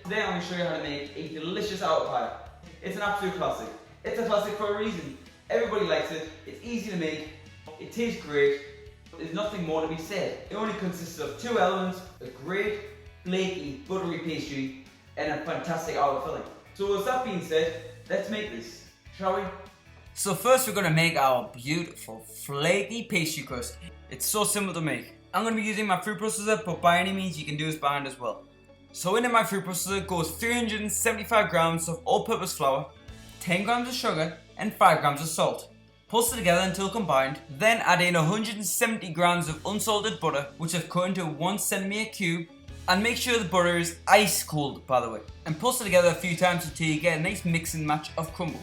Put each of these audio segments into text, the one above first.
Today I'm going to show you how to make a delicious apple pie. It's an absolute classic. It's a classic for a reason. Everybody likes it, it's easy to make, it tastes great, there's nothing more to be said. It only consists of two elements, a great, flaky, buttery pastry and a fantastic apple filling. So with that being said, let's make this, shall we? So first we're going to make our beautiful flaky pastry crust. It's so simple to make. I'm going to be using my food processor, but by any means you can do this by hand as well. So into my food processor goes 375 grams of all-purpose flour, 10 grams of sugar and 5 grams of salt. Pulse it together until combined, then add in 170 grams of unsalted butter, which I've cut into a 1 centimeter cube, and make sure the butter is ice cold, by the way. And pulse it together a few times until you get a nice mix and match of crumble.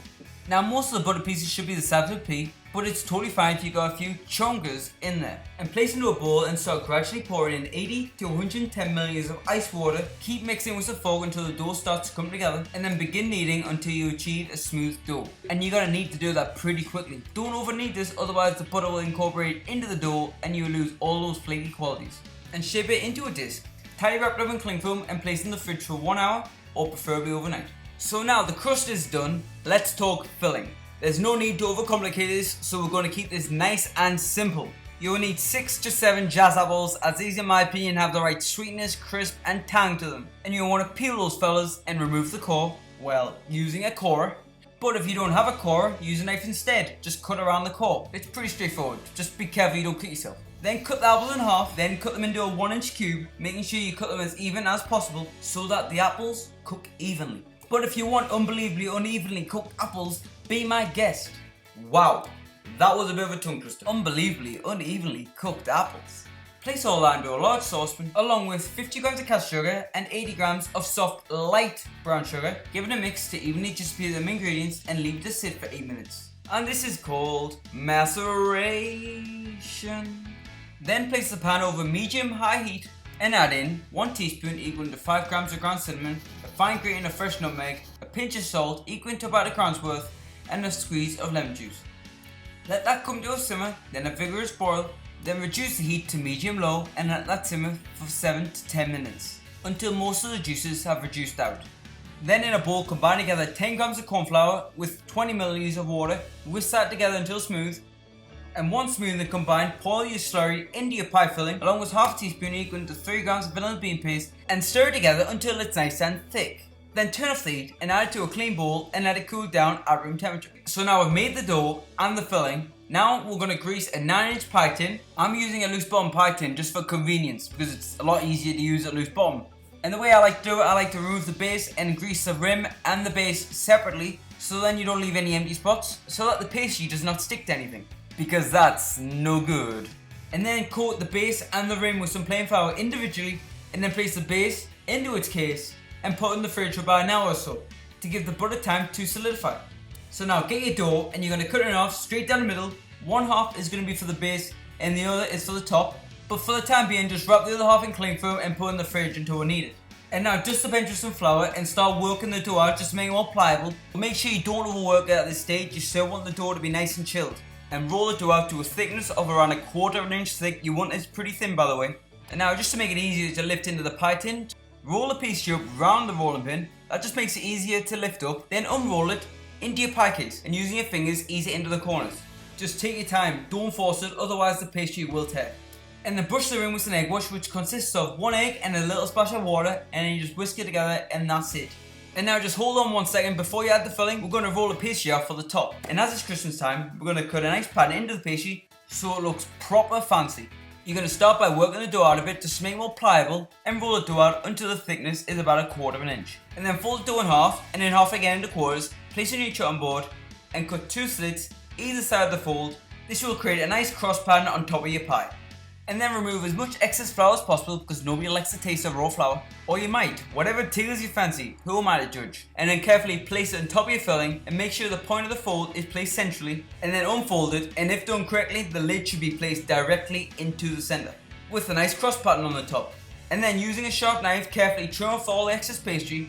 Now most of the butter pieces should be the size of a pea, but it's totally fine if you got a few chunkers in there. And place into a bowl and start gradually pouring in 80 to 110 milliliters of ice water. Keep mixing with the fork until the dough starts to come together, and then begin kneading until you achieve a smooth dough. And you're gonna need to do that pretty quickly. Don't over knead this, otherwise the butter will incorporate into the dough and you will lose all those flaky qualities. And shape it into a disc. Tightly wrap it up in cling film and place in the fridge for 1 hour or preferably overnight. So now the crust is done, let's talk filling. There's no need to overcomplicate this, so we're going to keep this nice and simple. You will need 6 to 7 jazz apples, as these in my opinion have the right sweetness, crisp and tang to them. And you'll want to peel those fellas and remove the core, well, using a corer. But if you don't have a corer, use a knife instead, just cut around the core. It's pretty straightforward, just be careful you don't cut yourself. Then cut the apples in half, then cut them into a 1-inch cube, making sure you cut them as even as possible so that the apples cook evenly. But if you want unbelievably unevenly cooked apples, be my guest. Wow, that was a bit of a tongue twister. Unbelievably unevenly cooked apples. Place all that into a large saucepan along with 50 grams of caster sugar and 80 grams of soft light brown sugar. Give it a mix to evenly distribute them ingredients and leave it to sit for 8 minutes. And this is called maceration. Then place the pan over medium-high heat and add in 1 teaspoon equal to 5 grams of ground cinnamon, a fine grating of fresh nutmeg, a pinch of salt equal to about a crown's worth, and a squeeze of lemon juice. Let that come to a simmer, then a vigorous boil, then reduce the heat to medium-low and let that simmer for 7 to 10 minutes until most of the juices have reduced out. Then in a bowl combine together 10 grams of corn flour with 20 milliliters of water, whisk that together until smooth, and once smooth and combined, pour your slurry into your pie filling along with half a teaspoon equal to 3 grams of vanilla bean paste and stir it together until it's nice and thick. Then turn off the heat and add it to a clean bowl and let it cool down at room temperature. So now I've made the dough and the filling. Now we're going to grease a 9-inch pie tin. I'm using a loose bottom pie tin just for convenience because it's a lot easier to use a loose bottom. And the way I like to do it, I like to remove the base and grease the rim and the base separately so then you don't leave any empty spots so that the pastry does not stick to anything, because that's no good. And then coat the base and the rim with some plain flour individually and then place the base into its case and put it in the fridge for about an hour or so to give the butter time to solidify. So now get your dough and you're going to cut it in half straight down the middle. One half is going to be for the base and the other is for the top. But for the time being, just wrap the other half in cling film and put it in the fridge until we need it. And now dust the bench with some flour and start working the dough out just to make it more pliable. But make sure you don't overwork it at this stage, you still want the dough to be nice and chilled. And roll the dough out to a thickness of around 1/4 inch thick. You want it pretty thin, by the way. And now just to make it easier to lift into the pie tin, roll the pastry up round the rolling pin. That just makes it easier to lift up. Then unroll it into your pie case and using your fingers ease it into the corners. Just take your time, don't force it, otherwise the pastry will tear. And then brush the rim with an egg wash, which consists of 1 egg and a little splash of water, and then you just whisk it together and that's it. And now just hold on 1 second before you add the filling. We're going to roll the pastry out for the top. And as it's Christmas time, we're going to cut a nice pattern into the pastry so it looks proper fancy. You're going to start by working the dough out a bit to make it more pliable and roll the dough out until the thickness is about 1/4 inch. And then fold the dough in half and then half again into quarters, place it on your chopping board and cut 2 slits either side of the fold. This will create a nice cross pattern on top of your pie. And then remove as much excess flour as possible because nobody likes the taste of raw flour. Or you might, whatever tickles your fancy, who am I to judge? And then carefully place it on top of your filling and make sure the point of the fold is placed centrally and then unfold it, and if done correctly, the lid should be placed directly into the center with a nice cross pattern on the top. And then using a sharp knife, carefully trim off all the excess pastry.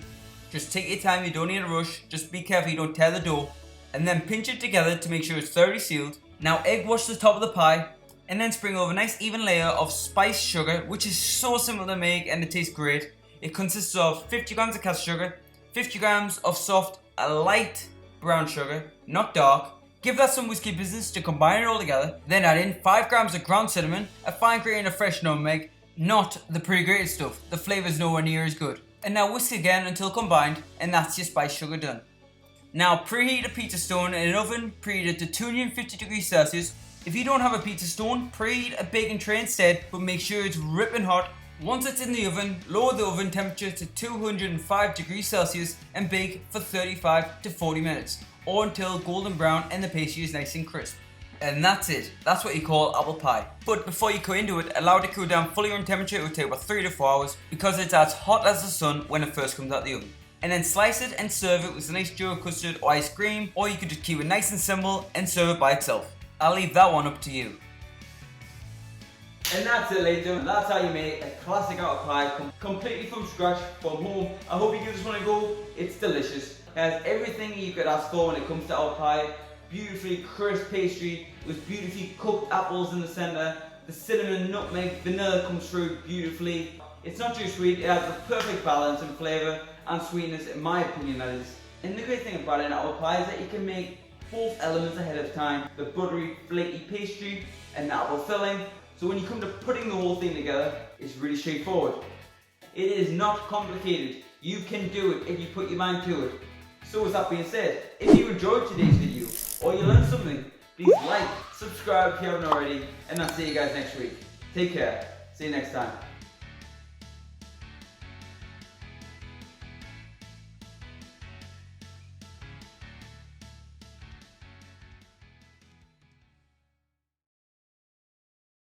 Just take your time, you don't need a rush, just be careful you don't tear the dough. And then pinch it together to make sure it's thoroughly sealed. Now egg wash the top of the pie and then sprinkle over a nice even layer of spiced sugar, which is so simple to make and it tastes great. It consists of 50 grams of caster sugar, 50 grams of soft, light brown sugar, not dark. Give that some whiskey business to combine it all together. Then add in 5 grams of ground cinnamon, a fine grating of fresh nutmeg, not the pre-grated stuff. The flavour is nowhere near as good. And now whisk again until combined, and that's your spice sugar done. Now preheat a pizza stone in an oven preheated to 250 degrees Celsius. If you don't have a pizza stone, preheat a baking tray instead, but make sure it's ripping hot. Once it's in the oven, lower the oven temperature to 205 degrees Celsius and bake for 35 to 40 minutes, or until golden brown and the pastry is nice and crisp. And that's it. That's what you call apple pie. But before you cut into it, allow it to cool down fully room temperature. It will take about 3 to 4 hours because it's as hot as the sun when it first comes out the oven. And then slice it and serve it with a nice Joe custard or ice cream, or you could just keep it nice and simple and serve it by itself. I'll leave that one up to you. And that's it, ladies and gentlemen. That's how you make a classic apple pie completely from scratch from home. I hope you give this one a go. It's delicious. It has everything you could ask for when it comes to apple pie. Beautifully crisp pastry with beautifully cooked apples in the center. The cinnamon, nutmeg, vanilla comes through beautifully. It's not too sweet. It has the perfect balance in flavor and sweetness, in my opinion, that is. And the great thing about an apple pie is that you can make both elements ahead of time. The buttery, flaky pastry and the apple filling. So when you come to putting the whole thing together, it's really straightforward. It is not complicated. You can do it if you put your mind to it. So with that being said, if you enjoyed today's video or you learned something, please like, subscribe if you haven't already, and I'll see you guys next week. Take care. See you next time.